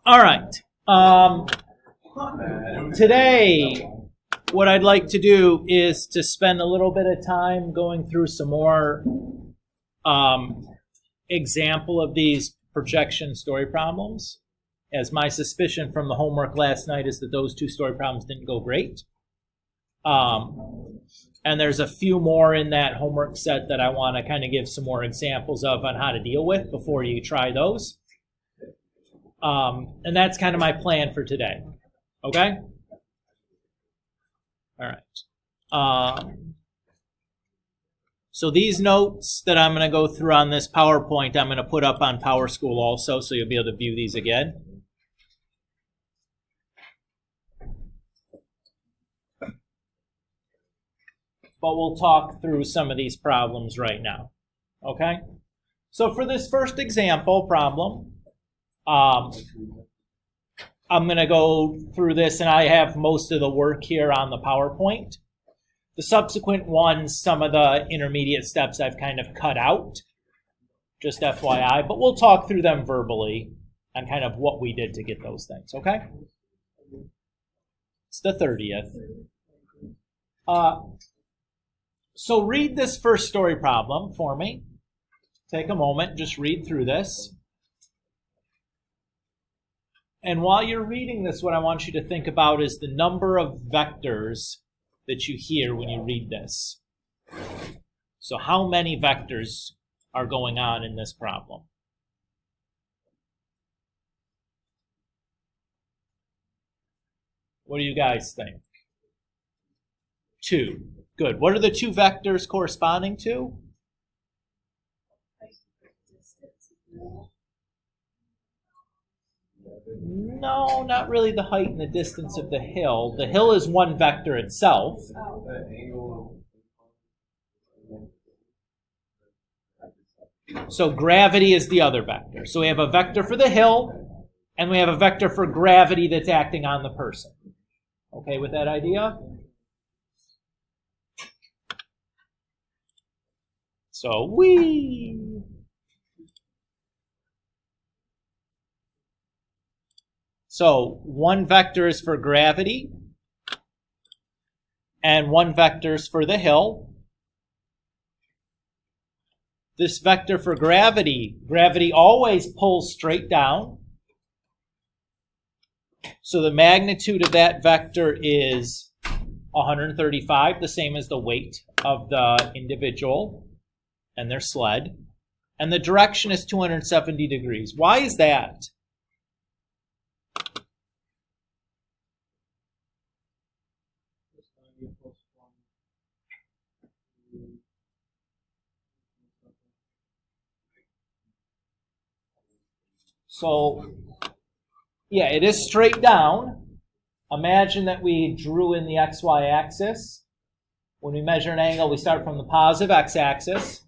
All right. Today, what I'd like to do is to spend a little bit of time going through some more example of these projection story problems, as my suspicion from the homework last night is that those two story problems didn't go great. And there's a few more in that homework set that I want to kind of give some more examples of on how to deal with before you try those. And that's kind of my plan for today. Okay? All right. So these notes that I'm going to go through on this PowerPoint, I'm going to put up on PowerSchool also, so you'll be able to view these again. But we'll talk through some of these problems right now. Okay? So for this first example problem, I'm going to go through this, and I have most of the work here on the PowerPoint. The subsequent ones, some of the intermediate steps I've kind of cut out, just FYI, but we'll talk through them verbally on kind of what we did to get those things, okay? It's the 30th. So read this first story problem for me. Take a moment, just read through this. And while you're reading this, what I want you to think about is the number of vectors that you hear when you read this. So how many vectors are going on in this problem? What do you guys think? 2. Good. What are the 2 vectors corresponding to? No, not really the height and the distance of the hill. The hill is one vector itself. So gravity is the other vector. So we have a vector for the hill, and we have a vector for gravity that's acting on the person. Okay with that idea? So whee! So one vector is for gravity, and one vector is for the hill. This vector for gravity always pulls straight down. So the magnitude of that vector is 135, the same as the weight of the individual and their sled. And the direction is 270 degrees. Why is that? So, yeah, it is straight down. Imagine that we drew in the XY axis. When we measure an angle, we start from the positive x-axis,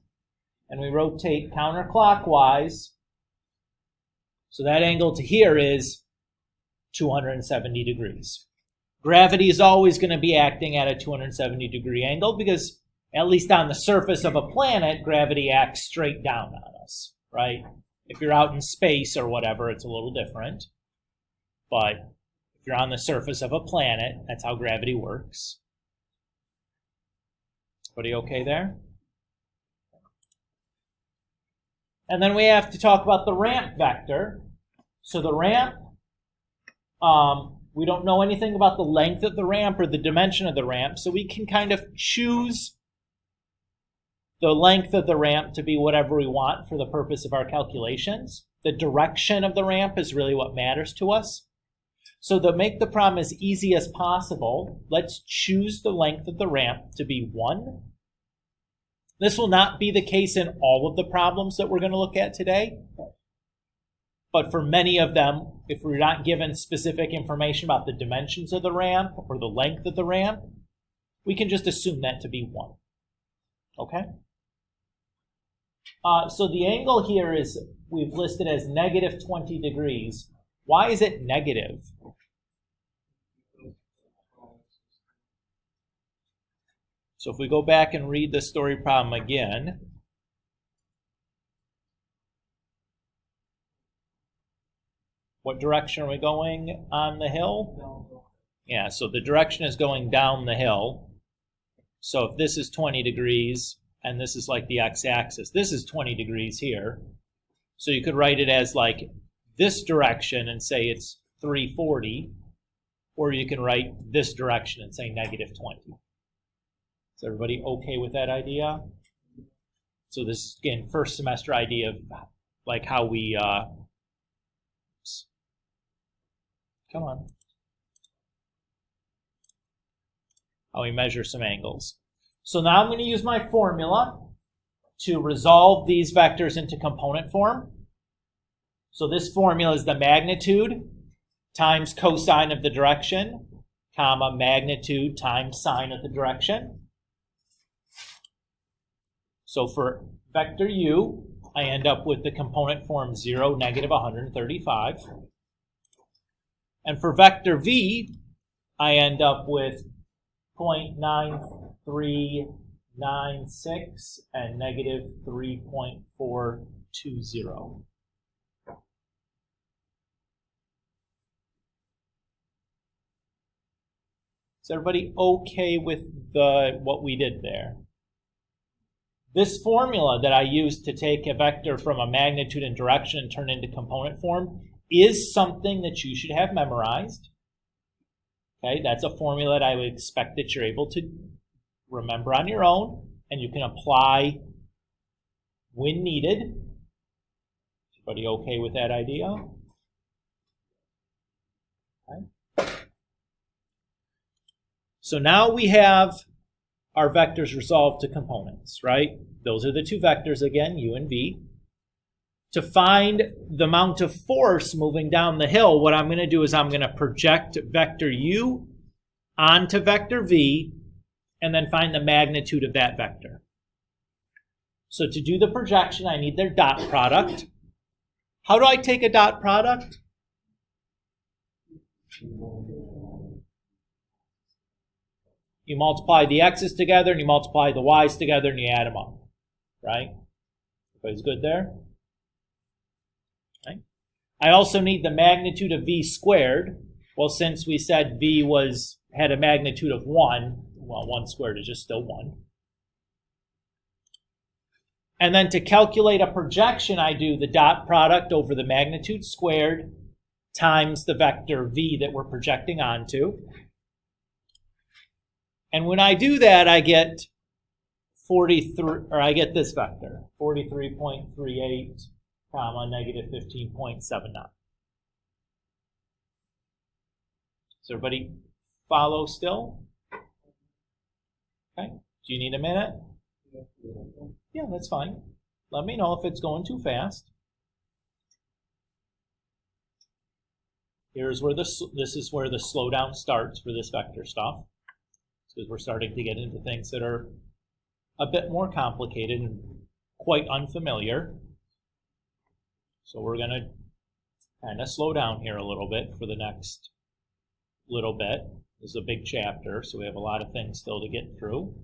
and we rotate counterclockwise. So that angle to here is 270 degrees. Gravity is always going to be acting at a 270 degree angle because, at least on the surface of a planet, gravity acts straight down on us, right? If you're out in space or whatever, it's a little different. But if you're on the surface of a planet, that's how gravity works. Everybody okay there? And then we have to talk about the ramp vector. So the ramp, we don't know anything about the length of the ramp or the dimension of the ramp, so we can kind of choose the length of the ramp to be whatever we want for the purpose of our calculations. The direction of the ramp is really what matters to us. So to make the problem as easy as possible, let's choose the length of the ramp to be 1. This will not be the case in all of the problems that we're going to look at today. But for many of them, if we're not given specific information about the dimensions of the ramp or the length of the ramp, we can just assume that to be 1. Okay? So the angle here is, we've listed as negative 20 degrees. Why is it negative? So if we go back and read the story problem again, What direction are we going on the hill? Yeah, so the direction is going down the hill. So if this is 20 degrees, and this is like the x-axis, this is 20 degrees here. So you could write it as like this direction and say it's 340, or you can write this direction and say negative 20. Is everybody okay with that idea? So this is, again, first semester idea of like how we, come on, how we measure some angles. So now I'm going to use my formula to resolve these vectors into component form. So this formula is the magnitude times cosine of the direction, comma, magnitude times sine of the direction. So for vector u, I end up with the component form 0, negative 135. And for vector v, I end up with 0.9396 and negative 3.420. Is everybody okay with what we did there? This formula that I used to take a vector from a magnitude and direction and turn into component form is something that you should have memorized. Okay, that's a formula that I would expect that you're able to remember on your own, and you can apply when needed. Everybody okay with that idea? Okay. So now we have our vectors resolved to components, right? Those are the two vectors again, u and v. To find the amount of force moving down the hill, what I'm going to do is I'm going to project vector u onto vector v and then find the magnitude of that vector. So to do the projection, I need their dot product. How do I take a dot product? You multiply the x's together and you multiply the y's together and you add them up, right? Everybody's good there? Okay. I also need the magnitude of v squared. Well, since we said v had a magnitude of 1, well, 1 squared is just still 1. And then to calculate a projection, I do the dot product over the magnitude squared times the vector v that we're projecting onto. And when I do that, I get 43, or I get this vector, 43.38, comma, negative 15.79. Does everybody follow still? Okay. Do you need a minute? Yeah, that's fine. Let me know if it's going too fast. Here's where this is where the slowdown starts for this vector stuff. Because we're starting to get into things that are a bit more complicated and quite unfamiliar. So we're going to kind of slow down here a little bit for the next little bit. This is a big chapter, so we have a lot of things still to get through.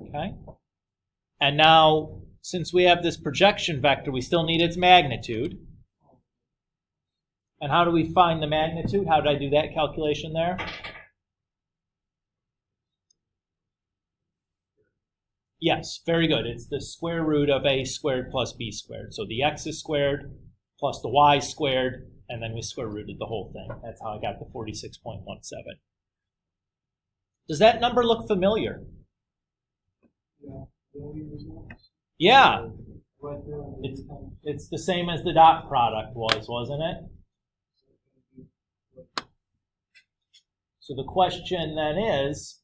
Okay. And now, since we have this projection vector, we still need its magnitude. And how do we find the magnitude? How did I do that calculation there? Yes, very good. It's the square root of a squared plus b squared. So the x is squared plus the y squared, and then we square rooted the whole thing. That's how I got the 46.17. Does that number look familiar? Yeah. It's the same as the dot product was, wasn't it? So the question then is,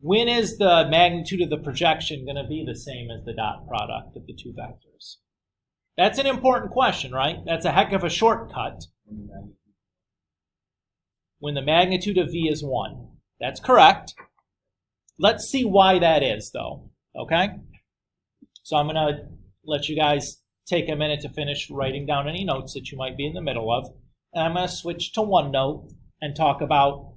when is the magnitude of the projection going to be the same as the dot product of the two vectors? That's an important question, right? That's a heck of a shortcut. When the magnitude of v is 1. That's correct. Let's see why that is, though. Okay? So I'm going to let you guys take a minute to finish writing down any notes that you might be in the middle of. And I'm going to switch to OneNote and talk about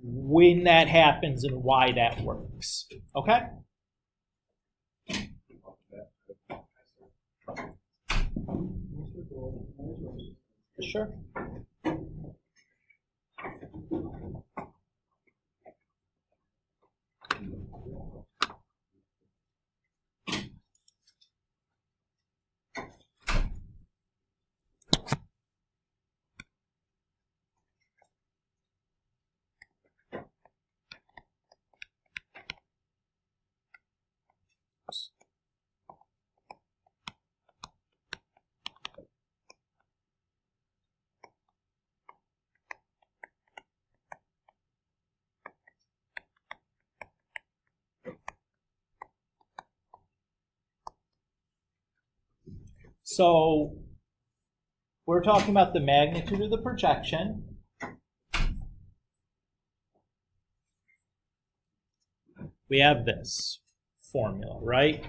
when that happens and why that works. Okay? Sure. So we're talking about the magnitude of the projection. We have this formula, right?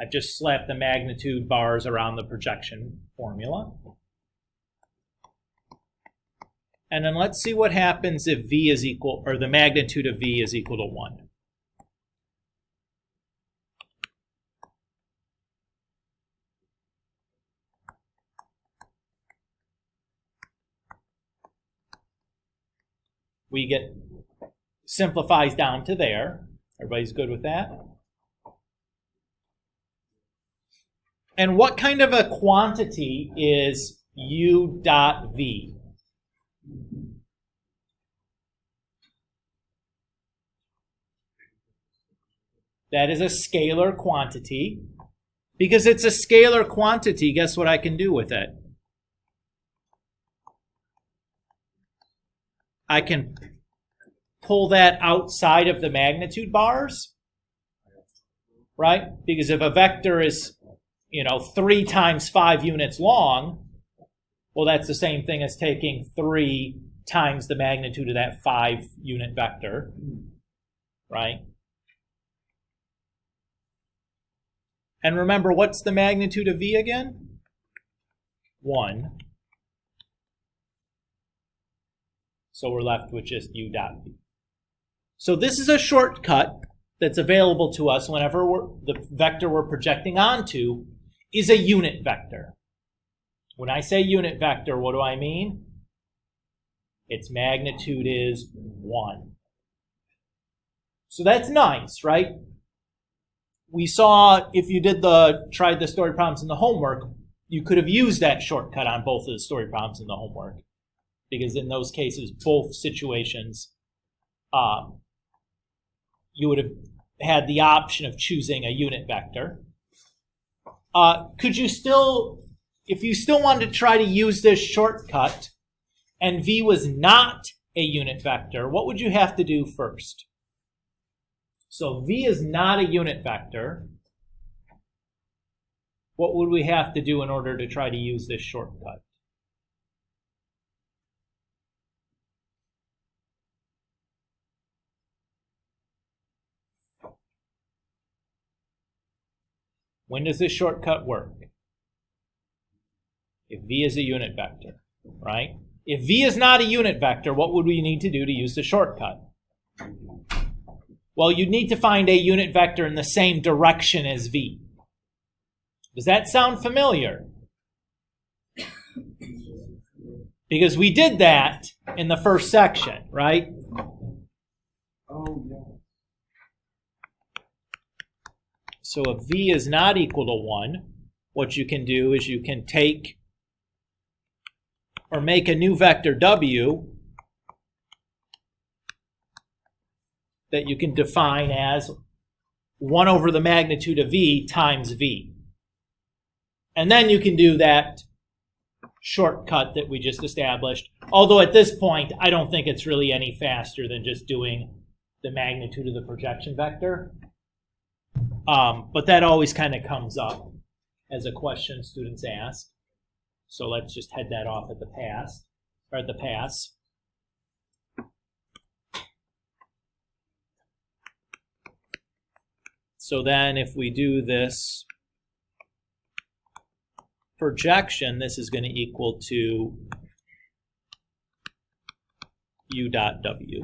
I've just slapped the magnitude bars around the projection formula. And then let's see what happens if V is equal, or the magnitude of V is equal to 1. We get, simplifies down to there. Everybody's good with that? And what kind of a quantity is U dot V? That is a scalar quantity. Because it's a scalar quantity, guess what I can do with it? I can pull that outside of the magnitude bars, right? Because if a vector is, 3 times 5 units long, well, that's the same thing as taking 3 times the magnitude of that 5-unit vector, right? And remember, what's the magnitude of V again? 1. So we're left with just U dot V. So this is a shortcut that's available to us whenever the vector we're projecting onto is a unit vector. When I say unit vector, what do I mean? Its magnitude is 1. So that's nice, right? We saw if you tried the story problems in the homework, you could have used that shortcut on both of the story problems in the homework. Because in those cases, both situations, you would have had the option of choosing a unit vector. Could you still, if you still wanted to try to use this shortcut and V was not a unit vector, what would you have to do first? So V is not a unit vector. What would we have to do in order to try to use this shortcut? When does this shortcut work? If V is a unit vector, right? If V is not a unit vector, what would we need to do to use the shortcut? Well, you'd need to find a unit vector in the same direction as V. Does that sound familiar? Because we did that in the first section, right? Oh, yeah. So if V is not equal to 1, what you can do is you can take or make a new vector W that you can define as 1 over the magnitude of V times V. And then you can do that shortcut that we just established. Although at this point, I don't think it's really any faster than just doing the magnitude of the projection vector. But that always kind of comes up as a question students ask. So let's just head that off at the pass. So then if we do this projection, this is going to equal to u dot w.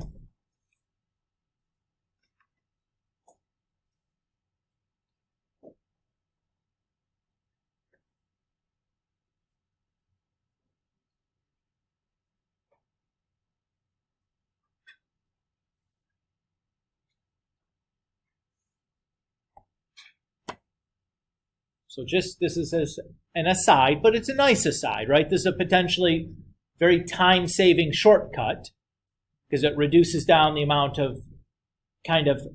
So just this is an aside, but it's a nice aside, right? This is a potentially very time-saving shortcut because it reduces down the amount of kind of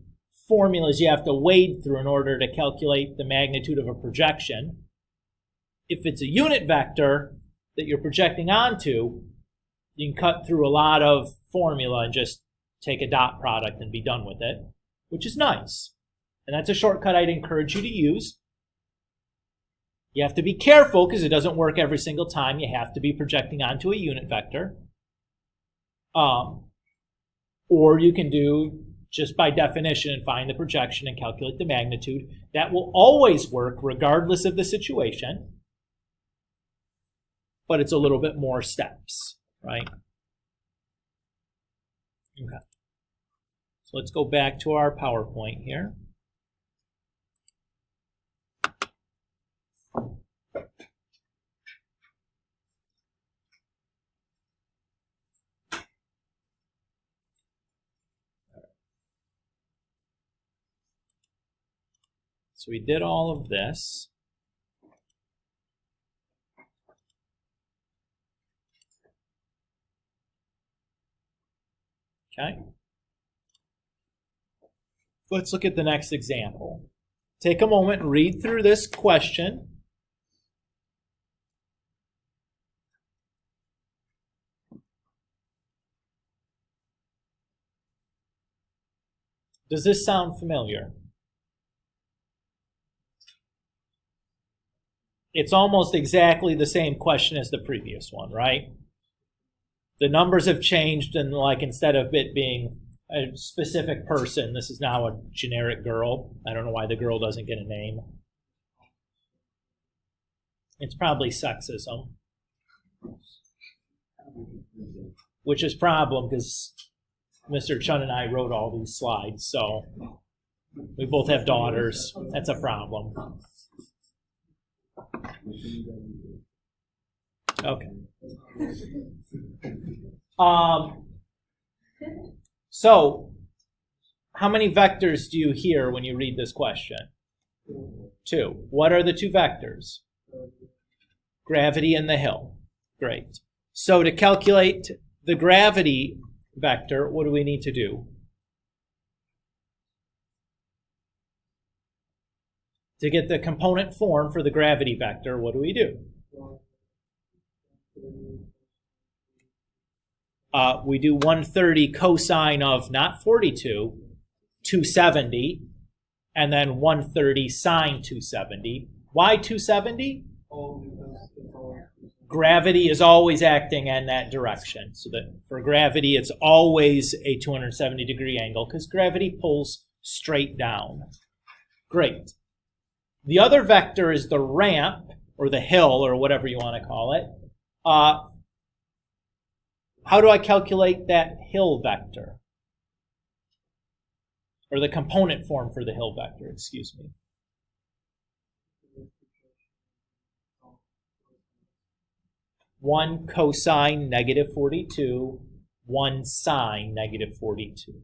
formulas you have to wade through in order to calculate the magnitude of a projection. If it's a unit vector that you're projecting onto, you can cut through a lot of formula and just take a dot product and be done with it, which is nice. And that's a shortcut I'd encourage you to use. You have to be careful because it doesn't work every single time. You have to be projecting onto a unit vector. Or you can do just by definition and find the projection and calculate the magnitude. That will always work regardless of the situation. But it's a little bit more steps, right? Okay. So let's go back to our PowerPoint here. So we did all of this. Okay. Let's look at the next example. Take a moment and read through this question. Does this sound familiar? It's almost exactly the same question as the previous one, right? The numbers have changed, and like instead of it being a specific person, this is now a generic girl. I don't know why the girl doesn't get a name. It's probably sexism, which is a problem because Mr. Chun and I wrote all these slides, so we both have daughters. That's a problem. Okay. So, how many vectors do you hear when you read this question? 2. What are the 2 vectors? Gravity and the hill. Great. So to calculate the gravity vector, what do we need to do? To get the component form for the gravity vector, what do we do? We do 130 cosine of not 42, 270, and then 130 sine 270. Why 270? Gravity is always acting in that direction. So that for gravity, it's always a 270 degree angle because gravity pulls straight down. Great. The other vector is the ramp, or the hill, or whatever you want to call it. How do I calculate that hill vector? Or the component form for the hill vector, excuse me. One cosine negative 42, 1 sine negative 42.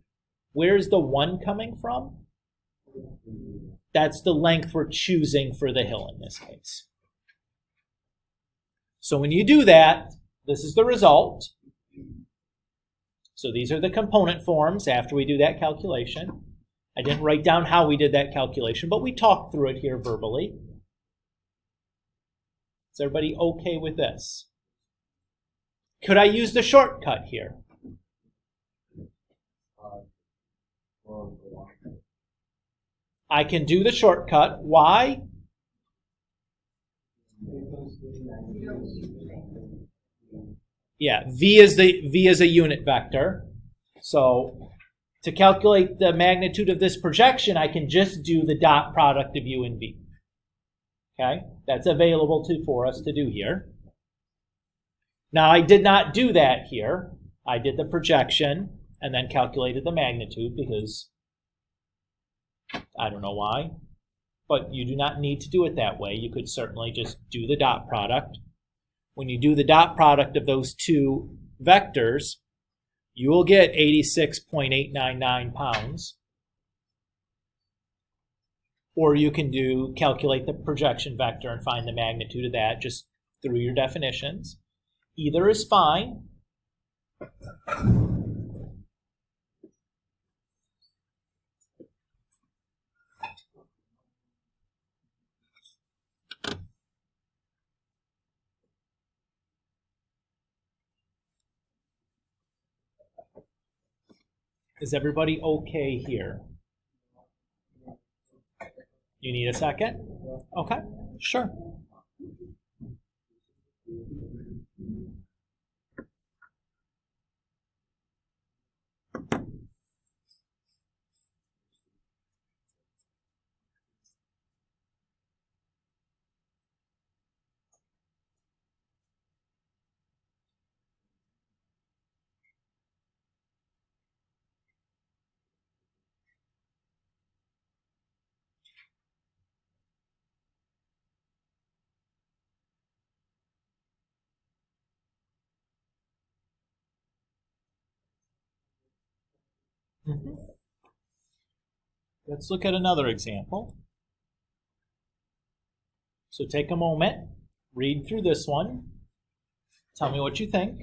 Where's the 1 coming from? That's the length we're choosing for the hill in this case. So when you do that, this is the result. So these are the component forms after we do that calculation. I didn't write down how we did that calculation, but we talked through it here verbally. Is everybody okay with this? Could I use the shortcut here? I can do the shortcut. Why? Yeah, v is a unit vector. So to calculate the magnitude of this projection, I can just do the dot product of u and v. Okay, that's available for us to do here. Now, I did not do that here. I did the projection and then calculated the magnitude because I don't know why. But you do not need to do it that way. You could certainly just do the dot product. When you do the dot product of those two vectors, you will get 86.899 pounds. Or you can calculate the projection vector and find the magnitude of that just through your definitions. Either is fine. Is everybody okay here? You need a second? Okay, sure. Let's look at another example. So take a moment, read through this one, tell me what you think.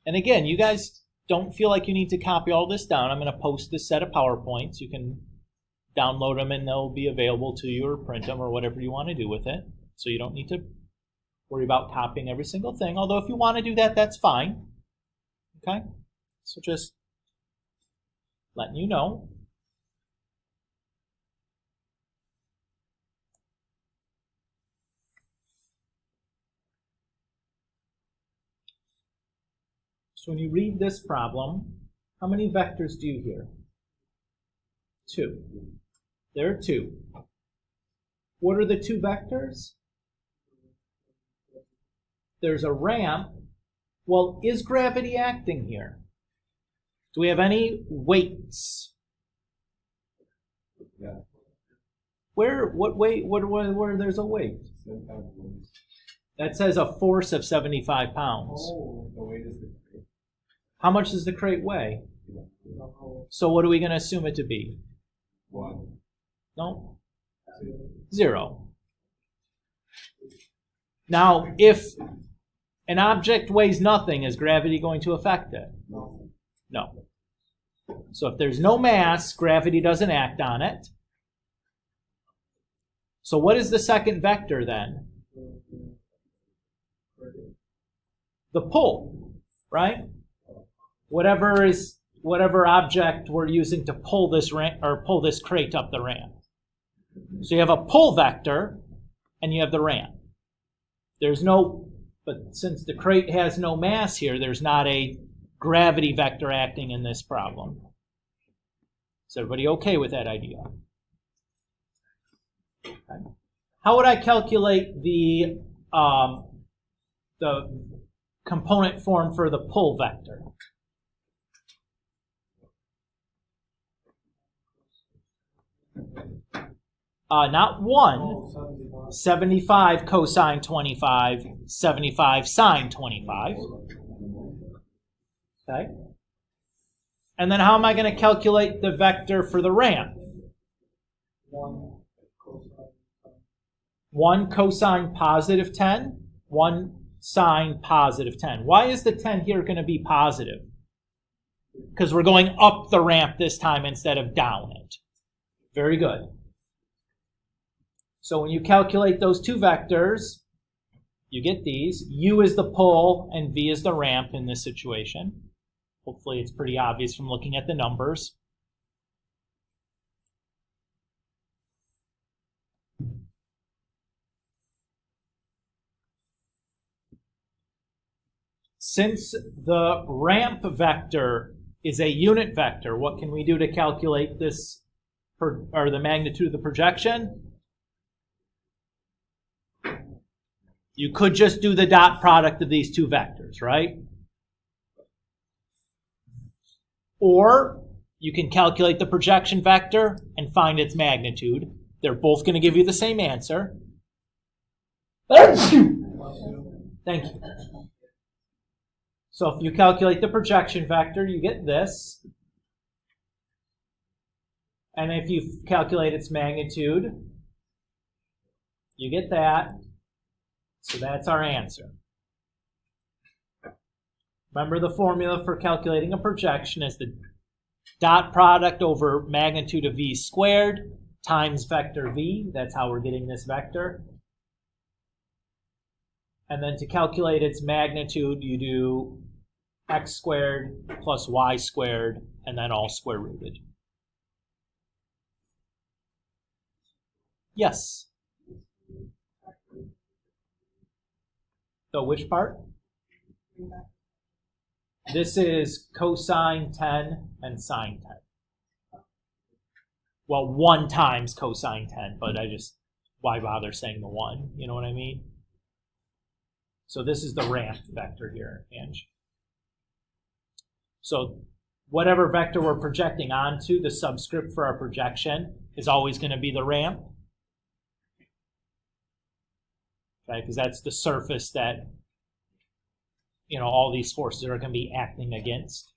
And again, you guys don't feel like you need to copy all this down. I'm going to post this set of PowerPoints. You can download them and they'll be available to you, or print them, or whatever you want to do with it. So you don't need to worry about copying every single thing. Although if you want to do that, that's fine. Okay? So just letting you know. So when you read this problem, how many vectors do you hear? 2. There are 2. What are the 2 vectors? There's a ramp. Well, is gravity acting here? Do we have any weights? Yeah. Where there's a weight? That says a force of 75 pounds. Oh, the weight is the crate. How much does the crate weigh? So what are we going to assume it to be? 1. No? 0. Now, if an object weighs nothing, is gravity going to affect it? No. No. So if there's no mass, gravity doesn't act on it. So what is the second vector then? The pull, right? Whatever object we're using to pull this ramp or pull this crate up the ramp. So you have a pull vector and you have the ramp. But since the crate has no mass here, there's not a gravity vector acting in this problem. Is everybody okay with that idea? Okay. How would I calculate the component form for the pull vector? Not 1, 75 cosine 25, 75 sine 25. Okay. And then how am I going to calculate the vector for the ramp? 1 cosine positive 10, 1 sine positive 10. Why is the 10 here going to be positive? Because we're going up the ramp this time instead of down it. Very good. So when you calculate those 2 vectors, you get these. U is the pull and V is the ramp in this situation. Hopefully it's pretty obvious from looking at the numbers. Since the ramp vector is a unit vector. What can we do to calculate this, or the magnitude of the projection? You could just do the dot product of these two vectors, right? Or you can calculate the projection vector and find its magnitude. They're both going to give you the same answer. Thank you. So if you calculate the projection vector, you get this. And if you calculate its magnitude, you get that. So that's our answer. Remember, the formula for calculating a projection is the dot product over magnitude of v squared times vector v. That's how we're getting this vector. And then to calculate its magnitude, you do x squared plus y squared, and then all square rooted. Yes? So which part? This is cosine 10 and sine 10. Well, 1 times cosine 10, but why bother saying the 1? You know what I mean? So this is the ramp vector here, Ange. So whatever vector we're projecting onto, the subscript for our projection is always going to be the ramp. Okay, because that's the surface that, all these forces are going to be acting against.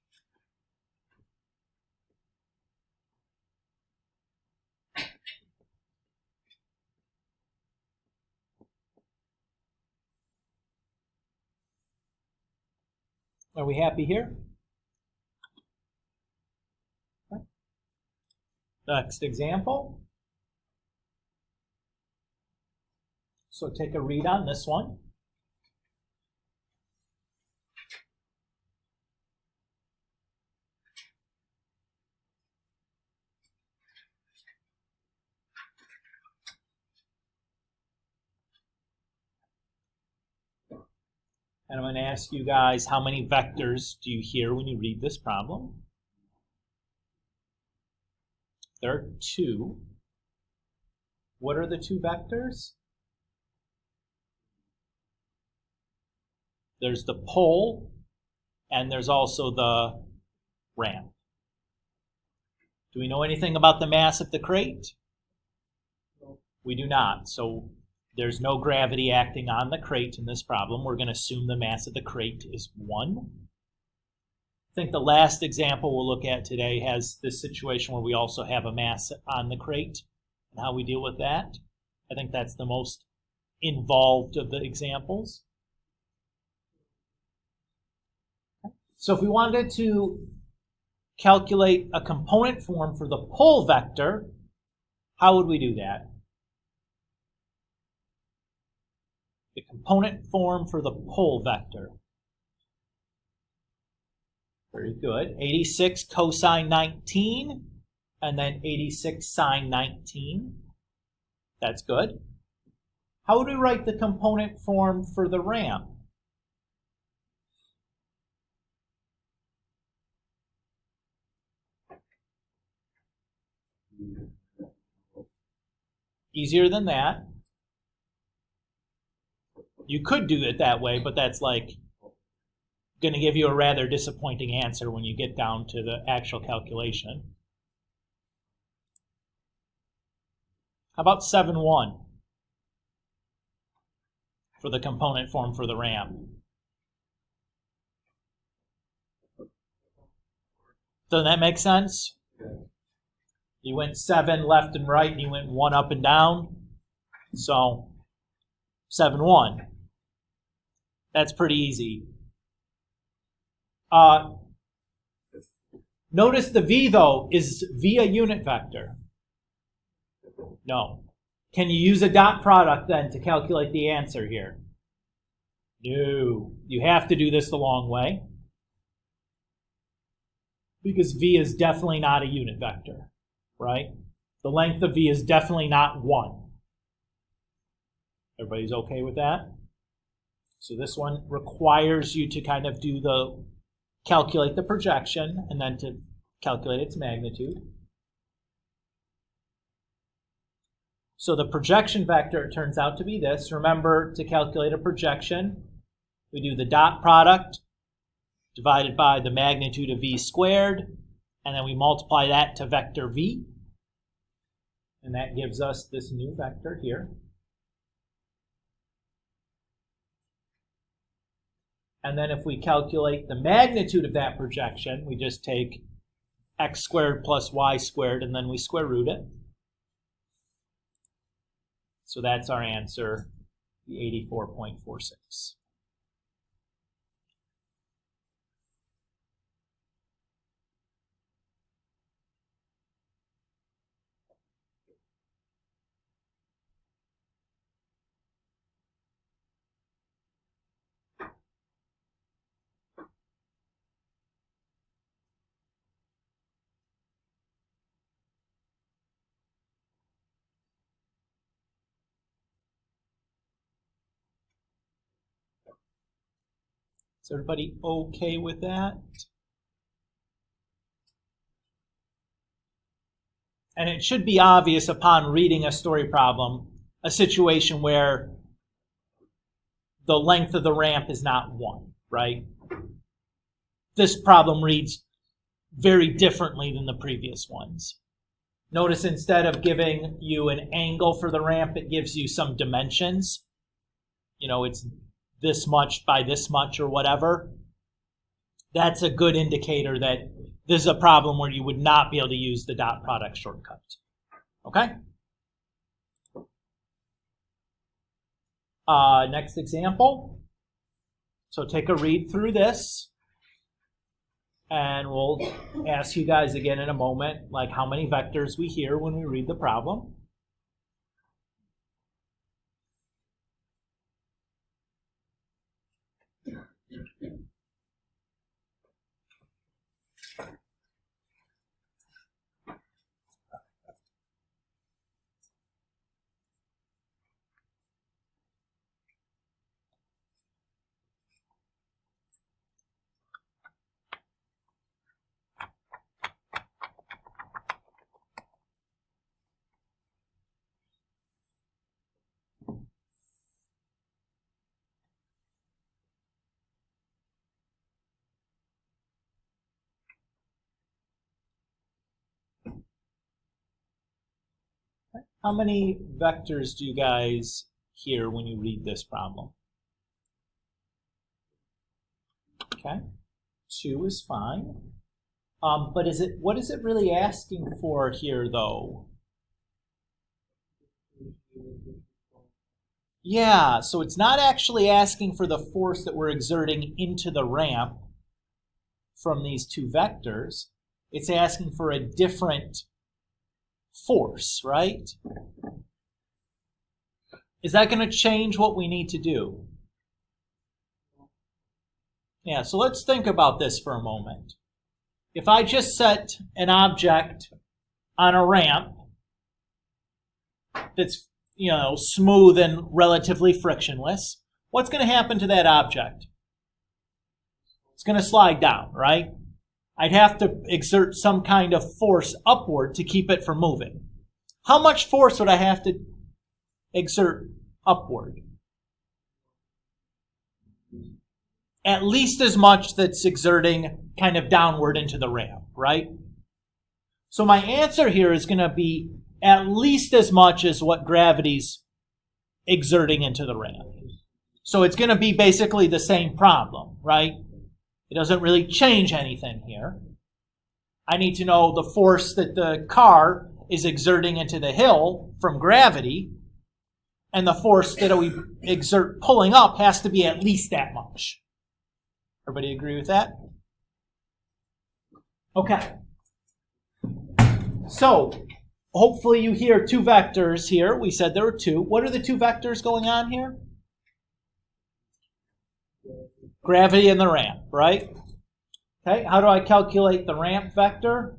Are we happy here? Okay. Next example. So take a read on this one. And I'm going to ask you guys, how many vectors do you hear when you read this problem? There are 2. What are the 2 vectors? There's the pole, and there's also the ramp. Do we know anything about the mass of the crate? We do not. So there's no gravity acting on the crate in this problem. We're going to assume the mass of the crate is 1. I think the last example we'll look at today has this situation where we also have a mass on the crate and how we deal with that. I think that's the most involved of the examples. So if we wanted to calculate a component form for the pole vector, how would we do that? The component form for the pole vector. Very good. 86 cosine 19, and then 86 sine 19. That's good. How would we write the component form for the ramp? Easier than that. You could do it that way, but that's like going to give you a rather disappointing answer when you get down to the actual calculation. How about 7-1 for the component form for the ramp? Doesn't that make sense? You went 7 left and right, and you went 1 up and down. So 7-1. That's pretty easy. Notice the v, though. Is v a unit vector? No. Can you use a dot product, then, to calculate the answer here? No. You have to do this the long way, because v is definitely not a unit vector, right? The length of v is definitely not 1. Everybody's okay with that? So this one requires you to kind of do the calculate the projection and then to calculate its magnitude. So the projection vector turns out to be this. Remember, to calculate a projection, we do the dot product divided by the magnitude of v squared, and then we multiply that to vector v. And that gives us this new vector here. And then if we calculate the magnitude of that projection, we just take x squared plus y squared, and then we square root it. So that's our answer, the 84.46. Is everybody okay with that? And it should be obvious upon reading a story problem, a situation where the length of the ramp is not 1, right? This problem reads very differently than the previous ones. Notice instead of giving you an angle for the ramp, it gives you some dimensions. You know, it's this much by this much or whatever. That's a good indicator that this is a problem where you would not be able to use the dot product shortcut. Okay? Next example. So take a read through this, and we'll ask you guys again in a moment, like how many vectors we hear when we read the problem. How many vectors do you guys hear when you read this problem? Okay, 2 is fine. But what is it really asking for here, though? Yeah, so it's not actually asking for the force that we're exerting into the ramp from these 2 vectors. It's asking for a different force, right? Is that going to change what we need to do? Yeah, so let's think about this for a moment. If I just set an object on a ramp that's, you know, smooth and relatively frictionless, what's going to happen to that object? It's going to slide down, right? I'd have to exert some kind of force upward to keep it from moving. How much force would I have to exert upward? At least as much that's exerting kind of downward into the ramp, right? So my answer here is going to be at least as much as what gravity's exerting into the ramp. So it's going to be basically the same problem, right? It doesn't really change anything here. I need to know the force that the car is exerting into the hill from gravity, and the force that we exert pulling up has to be at least that much. Everybody agree with that? Okay. So, hopefully you hear 2 vectors here. We said there were 2. What are the 2 vectors going on here? Gravity and the ramp, right? Okay, how do I calculate the ramp vector?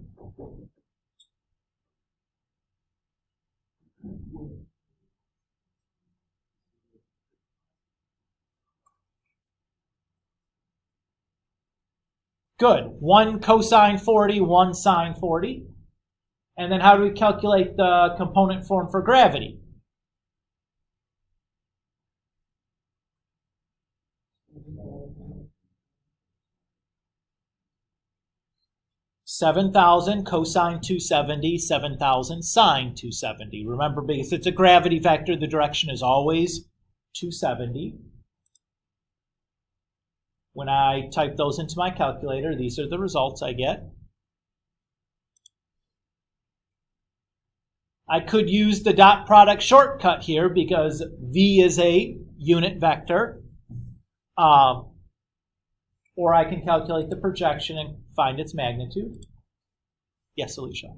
Good. 1 cosine 40, 1 sine 40. And then how do we calculate the component form for gravity? $7,000 cosine 270, 7,000 sine 270. Remember, because it's a gravity vector, the direction is always 270. When I type those into my calculator, these are the results I get. I could use the dot product shortcut here because V is a unit vector. Or I can calculate the projection and find its magnitude. Yes, Alicia?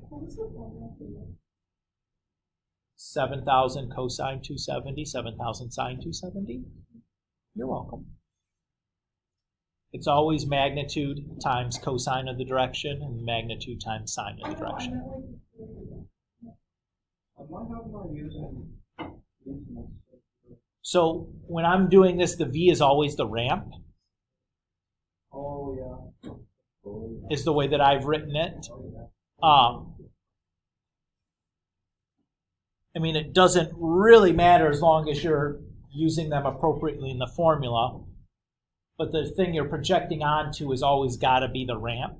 7,000 cosine 270, 7,000 sine 270. You're welcome. It's always magnitude times cosine of the direction and magnitude times sine of the direction. So when I'm doing this, the V is always the ramp. Oh, yeah. Is the way that I've written it. I mean, it doesn't really matter as long as you're using them appropriately in the formula. But the thing you're projecting onto has always got to be the ramp.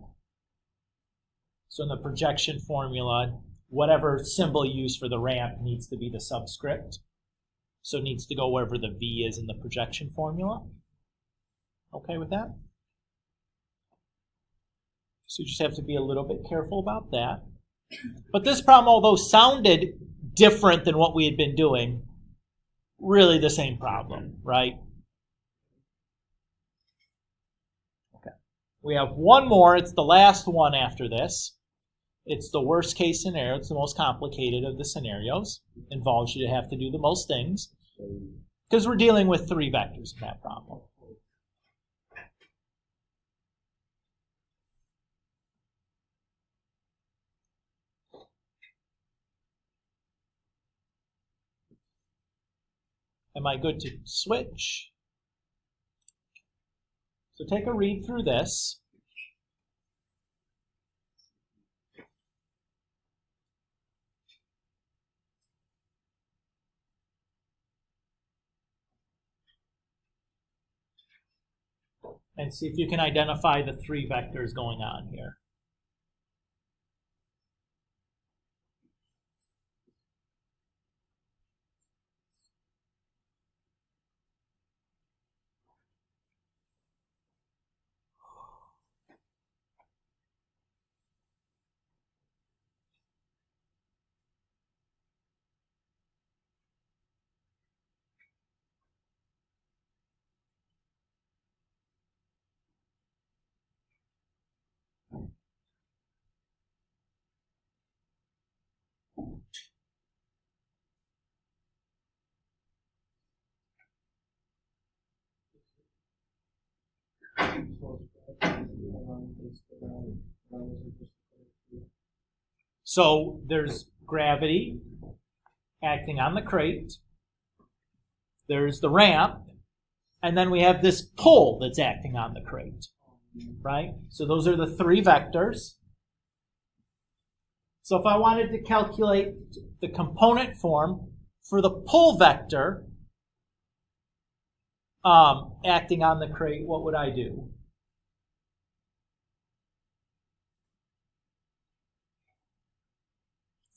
So in the projection formula, whatever symbol you use for the ramp needs to be the subscript. So it needs to go wherever the V is in the projection formula. Okay with that? So you just have to be a little bit careful about that. But this problem, although sounded different than what we had been doing, really the same problem, right? Okay. We have one more. It's the last one after this. It's the worst case scenario. It's the most complicated of the scenarios. Involves you to have to do the most things because we're dealing with 3 vectors in that problem. Am I good to switch? So take a read through this. And see if you can identify the 3 vectors going on here. So there's gravity acting on the crate. There's the ramp. And then we have this pull that's acting on the crate, right? So those are the 3 vectors. So if I wanted to calculate the component form for the pull vector acting on the crate, what would I do?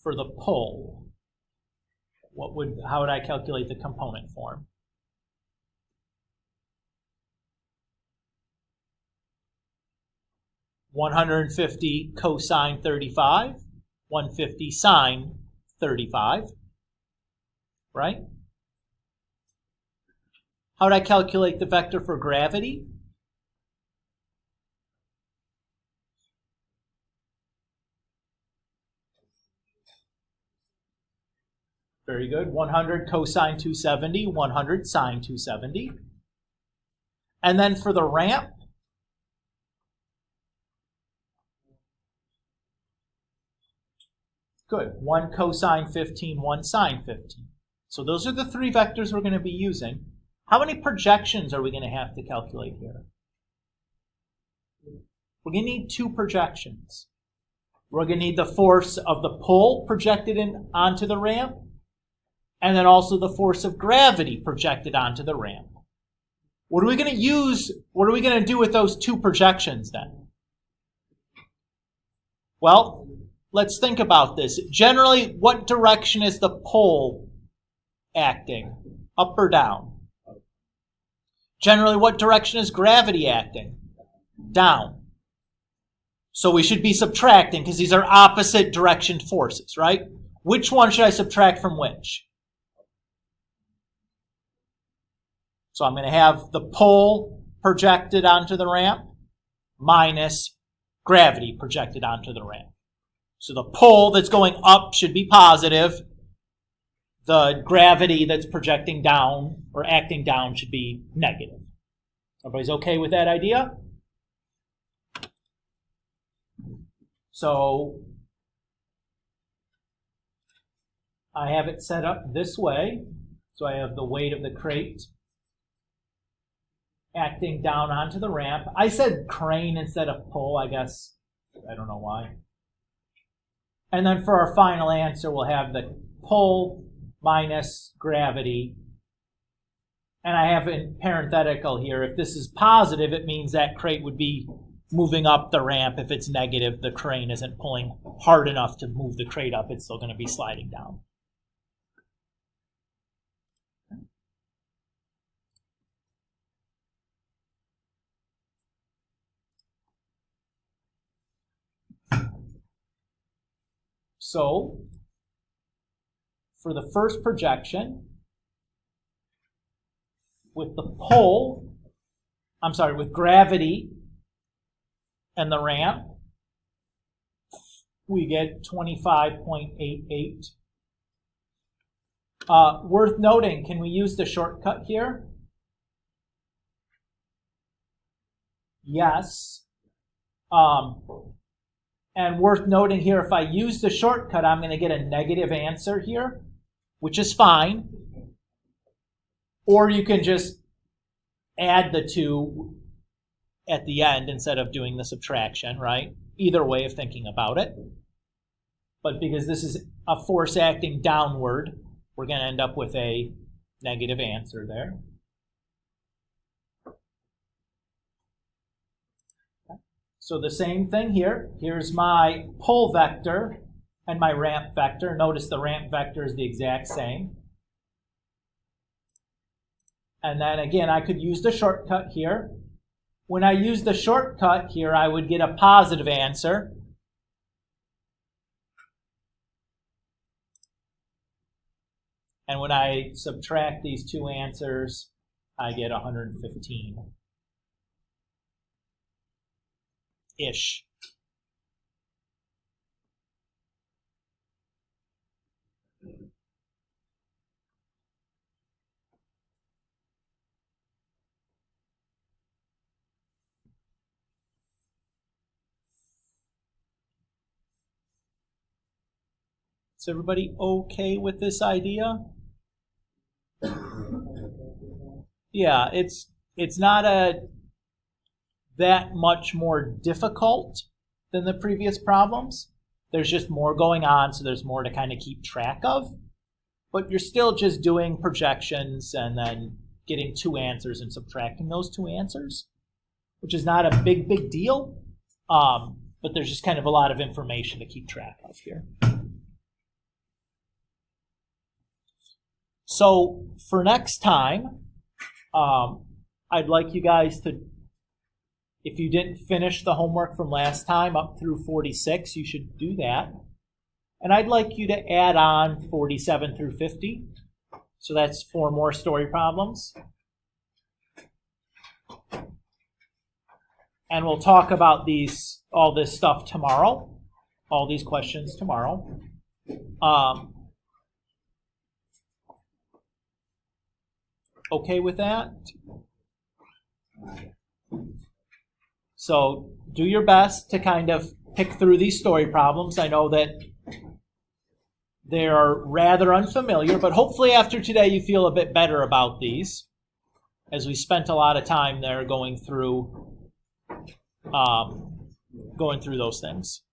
For the pull, how would I calculate the component form? $150 cosine 35, 150 sine 35, right? How would I calculate the vector for gravity? Very good. 100 cosine 270, 100 sine 270. And then for the ramp, good. 1 cosine 15, 1 sine 15. So those are the 3 vectors we're going to be using. How many projections are we going to have to calculate here? we're going to need two projections. We're going to need the force of the pull projected onto the ramp, and then also the force of gravity projected onto the ramp. What are we going to use? What are we going to do with those two projections then? Well, let's think about this. Generally, what direction is the pull acting? Up or down? Generally, what direction is gravity acting? Down. So we should be subtracting because these are opposite direction forces, right? Which one should I subtract from which? So I'm going to have the pull projected onto the ramp minus gravity projected onto the ramp. So the pull that's going up should be positive. The gravity that's projecting down or acting down should be negative. Everybody's okay with that idea? So I have it set up this way. So I have the weight of the crate acting down onto the ramp. I said crane instead of pull, I guess. I don't know why. And then for our final answer, we'll have the pull minus gravity. And I have in parenthetical here, if this is positive, it means that crate would be moving up the ramp. If it's negative, the crane isn't pulling hard enough to move the crate up. It's still going to be sliding down. So, for the first projection, with the pull, with gravity and the ramp, we get 25.88. Worth noting, can we use the shortcut here? Yes. And worth noting here, if I use the shortcut, I'm going to get a negative answer here, which is fine. Or you can just add the two at the end instead of doing the subtraction, right? Either way of thinking about it. But because this is a force acting downward, we're going to end up with a negative answer there. So the same thing here. Here's my pull vector and my ramp vector. Notice the ramp vector is the exact same. And then again, I could use the shortcut here. When I use the shortcut here, I would get a positive answer. And when I subtract these two answers, I get 115-ish. Is everybody okay with this idea? Yeah, it's not that much more difficult than the previous problems. There's just more going on, so there's more to kind of keep track of. But you're still just doing projections and then getting two answers and subtracting those two answers, which is not a big deal. But there's just kind of a lot of information to keep track of here. So for next time, I'd like you guys to, if you didn't finish the homework from last time up through 46, you should do that. And I'd like you to add on 47 through 50. So that's 4 more story problems. And we'll talk about all this stuff tomorrow, all these questions tomorrow. Okay with that? So do your best to kind of pick through these story problems. I know that they're rather unfamiliar, but hopefully after today you feel a bit better about these, as we spent a lot of time there going through going through those things.